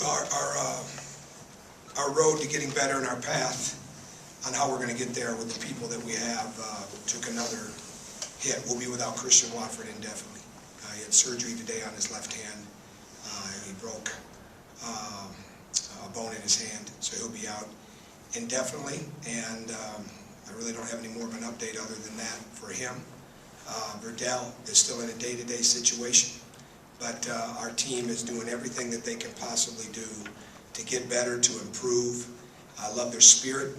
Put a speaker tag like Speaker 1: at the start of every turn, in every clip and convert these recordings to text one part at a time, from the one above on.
Speaker 1: our road to getting better and our path on how we're going to get there with the people that we have took another hit. We'll be without Christian Watford indefinitely. He had surgery today on his left hand. He broke a bone in his hand, so he'll be out indefinitely. And I really don't have any more of an update other than that for him. Verdell is still in a day-to-day situation, but our team is doing everything that they can possibly do to get better, to improve. I love their spirit,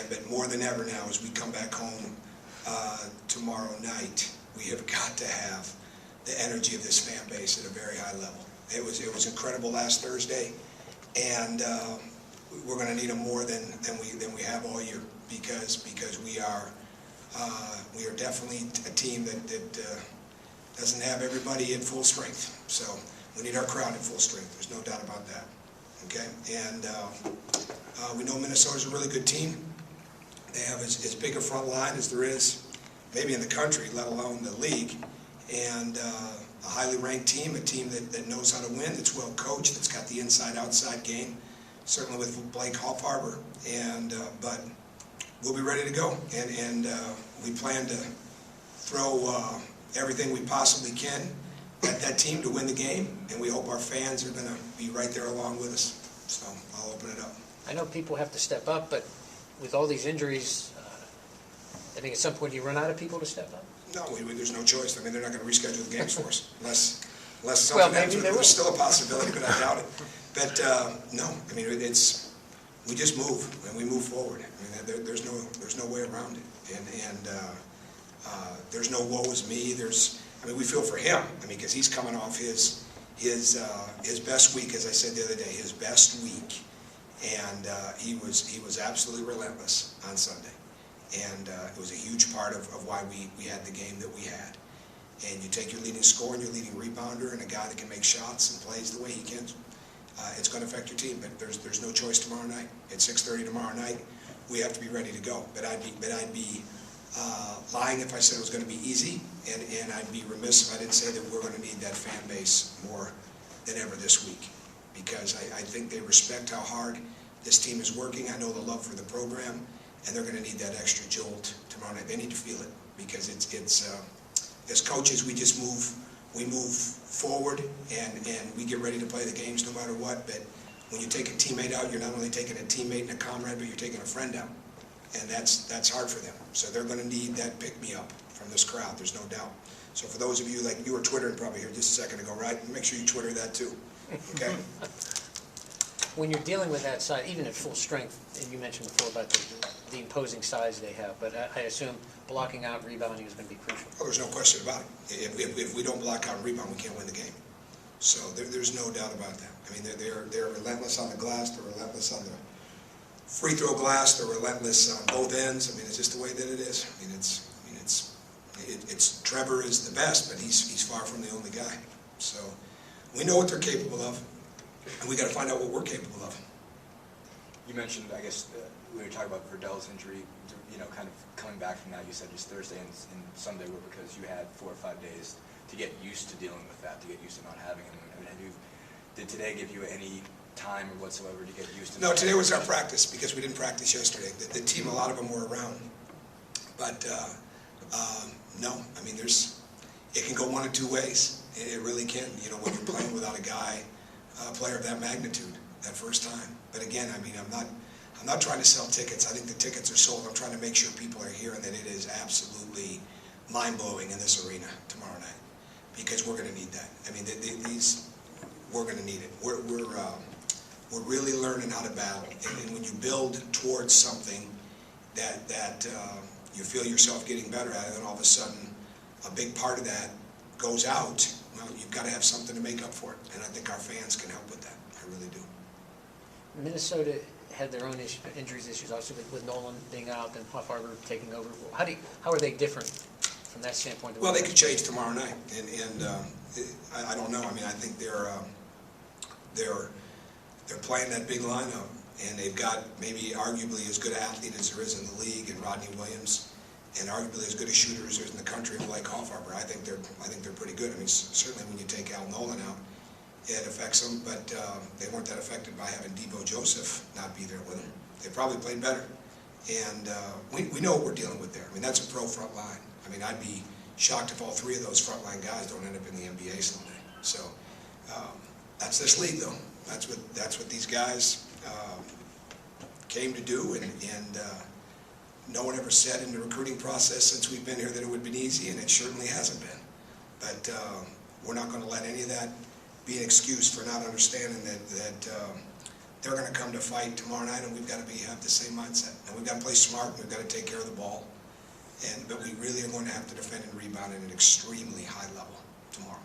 Speaker 1: but more than ever now, as we come back home tomorrow night, we have got to have the energy of this fan base at a very high level. It was incredible last Thursday, and we're going to need them more than we have all year because we are definitely a team that doesn't have everybody at full strength. So we need our crowd at full strength. There's no doubt about that. Okay, and we know Minnesota's a really good team. They have as big a front line as there is maybe in the country, let alone the league, and a highly ranked team, a team that knows how to win, that's well coached, that's got the inside-outside game, certainly with Blake Hoffarber, and but we'll be ready to go, and we plan to throw everything we possibly can at that team to win the game, and we hope our fans are going to be right there along with us. So I'll open it up.
Speaker 2: I know people have to step up, but with all these injuries, I think at some point you run out of people to step up.
Speaker 1: No, there's no choice. I mean, they're not going to reschedule the games for us unless something happens. There's still a possibility, but I doubt it. But no, I mean, we just move and we move forward. I mean, there's no way around it, and there's no woe is me. I mean, we feel for him. I mean, because he's coming off his best week, as I said the other day, his best week, and he was absolutely relentless on Sunday, and it was a huge part of why we had the game that we had. And you take your leading scorer and your leading rebounder and a guy that can make shots and plays the way he can, it's going to affect your team. But there's no choice tomorrow night. At 6:30 tomorrow night, we have to be ready to go. But I'd be lying if I said it was going to be easy, and I'd be remiss if I didn't say that we're going to need that fan base more than ever this week, because I think they respect how hard this team is working. I know the love for the program, and they're going to need that extra jolt tomorrow night. They need to feel it, because it's as coaches, we move forward, and we get ready to play the games no matter what. But when you take a teammate out, you're not only taking a teammate and a comrade, but you're taking a friend out. And that's hard for them. So they're going to need that pick-me-up from this crowd, there's no doubt. So for those of you, like you were twittering probably here just a second ago, right? Make sure you Twitter that too, okay?
Speaker 2: When you're dealing with that side, even at full strength, and you mentioned before about the imposing size they have, but I assume blocking out rebounding is going to be crucial.
Speaker 1: Oh, there's no question about it. If we don't block out and rebound, we can't win the game. So there's no doubt about that. I mean, they're relentless on the glass, they're relentless on the free throw glass, they're relentless on both ends. I mean, it's just the way that it is. I mean, it's Trevor is the best, but he's far from the only guy. So we know what they're capable of, and we got to find out what we're capable of.
Speaker 3: You mentioned, I guess, when you talk about Verdell's injury, you know, kind of coming back from that, you said just Thursday and Sunday were because you had 4 or 5 days to get used to dealing with that, to get used to not having him. I mean, did today give you any time or whatsoever to get used to?
Speaker 1: No, today was our practice because we didn't practice yesterday. The team, a lot of them were around, but no, I mean, it can go one of two ways. It really can. You know, when you're playing without a guy, a player of that magnitude, that first time. But again, I mean, I'm not trying to sell tickets. I think the tickets are sold. I'm trying to make sure people are here and that it is absolutely mind-blowing in this arena tomorrow night, because we're going to need that. I mean, we're going to need it. We're really learning how to battle, and when you build towards something that you feel yourself getting better at, and then all of a sudden a big part of that goes out, well, you've got to have something to make up for it, and I think our fans can help with that. I really do.
Speaker 2: Minnesota had their own injuries issues, also with Nolan being out and Hoffarber taking over. How are they different from that standpoint?
Speaker 1: Well, they could change tomorrow night, and I don't know. I mean, I think they're playing that big lineup, and they've got maybe arguably as good an athlete as there is in the league in Rodney Williams, and arguably as good a shooter as there is in the country in Blake Hoffarber. I think they're pretty good. I mean, certainly when you take Al Nolan out it affects them, but they weren't that affected by having Devo Joseph not be there with them. They probably played better. And we know what we're dealing with there. I mean, that's a pro front line. I mean, I'd be shocked if all three of those frontline guys don't end up in the NBA someday. So that's this league, though. That's what these guys came to do, and no one ever said in the recruiting process since we've been here that it would have been easy, and it certainly hasn't been. But we're not going to let any of that be an excuse for not understanding that they're going to come to fight tomorrow night, and we've got to have the same mindset. And we've got to play smart, and we've got to take care of the ball. But we really are going to have to defend and rebound at an extremely high level tomorrow.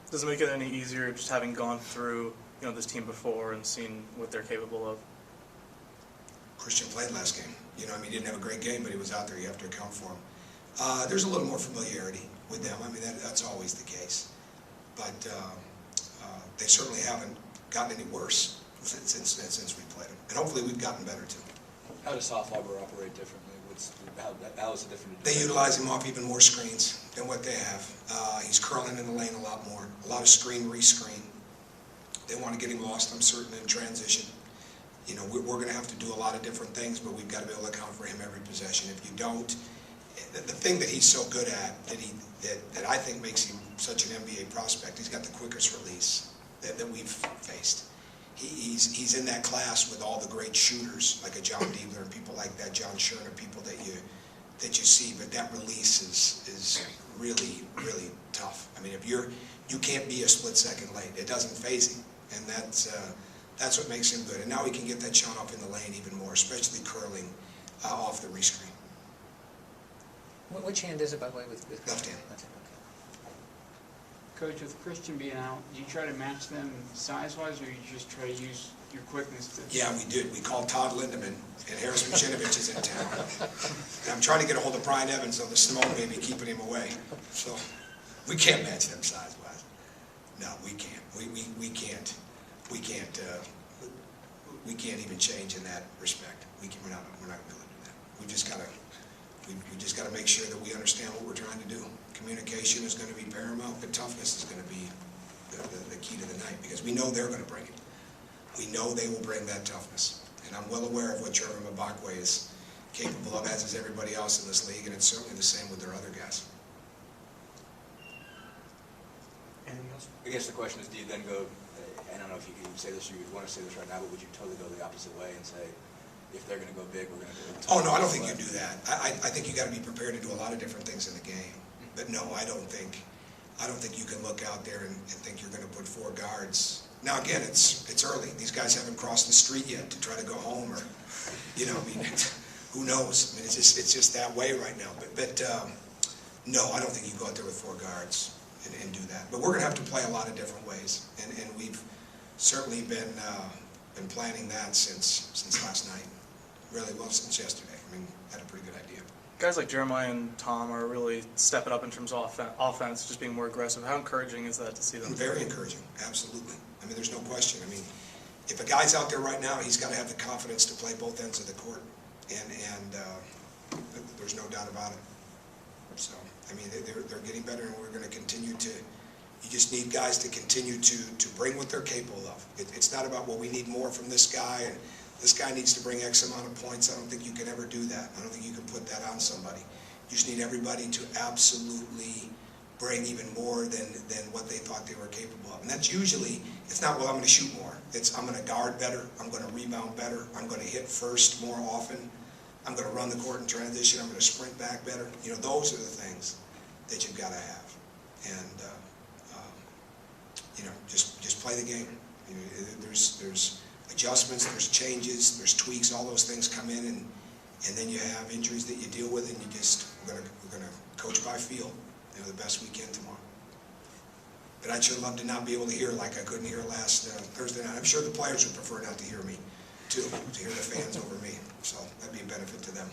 Speaker 4: Does it make it any easier just having gone through this team before and seen what they're capable of?
Speaker 1: Christian played last game. He didn't have a great game, but he was out there. You have to account for him. There's a little more familiarity with them. I mean, that's always the case. But they certainly haven't gotten any worse since we played them. And hopefully we've gotten better, too.
Speaker 3: How does Soft Harbor operate differently? How is it different?
Speaker 1: They utilize him off even more screens than what they have. He's curling in the lane a lot more. A lot of screen, re-screen. They want to get him lost, I'm certain, in transition. We're going to have to do a lot of different things, but we've got to be able to account for him every possession. If you don't, the thing that he's so good at, that I think makes him such an NBA prospect, he's got the quickest release that we've faced. He's in that class with all the great shooters, like a John Diebler and people like that, John Scherner, people that you see, but that release is really, really tough. I mean, you can't be a split second late. It doesn't faze him, and that's what makes him good. And now he can get that shot up in the lane even more, especially curling off the rescreen.
Speaker 2: Which hand is it, by the way? With
Speaker 1: Left hand.
Speaker 2: Left hand,
Speaker 5: Coach, with Christian being out, do you try to match them size-wise, or you just try to use your quickness to...
Speaker 1: Yeah, we did. We called Todd Lindemann, and Harris Machinovich is in town. And I'm trying to get a hold of Brian Evans, so the snow may be keeping him away. So we can't match them size-wise. No, we can't. We can't. We can't even change in that respect. We're not going to be able to do that. We just got to make sure that we understand what we're trying to do. Communication is going to be paramount, but toughness is going to be the key to the night, because we know they're going to bring it. We know they will bring that toughness. And I'm well aware of what Jeremy Mbakwe is capable of, as is everybody else in this league, and it's certainly the same with their other guys.
Speaker 2: Anything else?
Speaker 3: I guess the question is, do you then go, I don't know if you can say this or you want to say this right now, but would you totally go the opposite way and say, if they're going to go big, we're going to do it?
Speaker 1: Oh, no, I don't think you do that. I think you got to be prepared to do a lot of different things in the game. But no, I don't think you can look out there and think you're going to put four guards. Now, again, it's early. These guys haven't crossed the street yet to try to go home, or, who knows? I mean, it's just that way right now. But no, I don't think you go out there with four guards and do that. But we're going to have to play a lot of different ways, and we've certainly been planning that since last night. Really, well, since yesterday. I mean, had a pretty good idea.
Speaker 4: Guys like Jeremiah and Tom are really stepping up in terms of offense, just being more aggressive. How encouraging is that to see them?
Speaker 1: Very encouraging, absolutely. I mean, there's no question. I mean, if a guy's out there right now, he's got to have the confidence to play both ends of the court, and there's no doubt about it. So, I mean, they're getting better, and we're going to continue to. You just need guys to continue to bring what they're capable of. It's not about, well, we need more from this guy, and this guy needs to bring X amount of points. I don't think you can ever do that. I don't think you can put that on somebody. You just need everybody to absolutely bring even more than what they thought they were capable of. And that's usually, it's not, well, I'm going to shoot more. It's, I'm going to guard better. I'm going to rebound better. I'm going to hit first more often. I'm going to run the court in transition. I'm going to sprint back better. Those are the things that you've got to have. And, just play the game. There's adjustments, there's changes, there's tweaks, all those things come in, and then you have injuries that you deal with, and we're gonna coach by feel, the best we can tomorrow. But I'd sure love to not be able to hear like I couldn't hear last Thursday night. I'm sure the players would prefer not to hear me too, to hear the fans over me. So that'd be a benefit to them.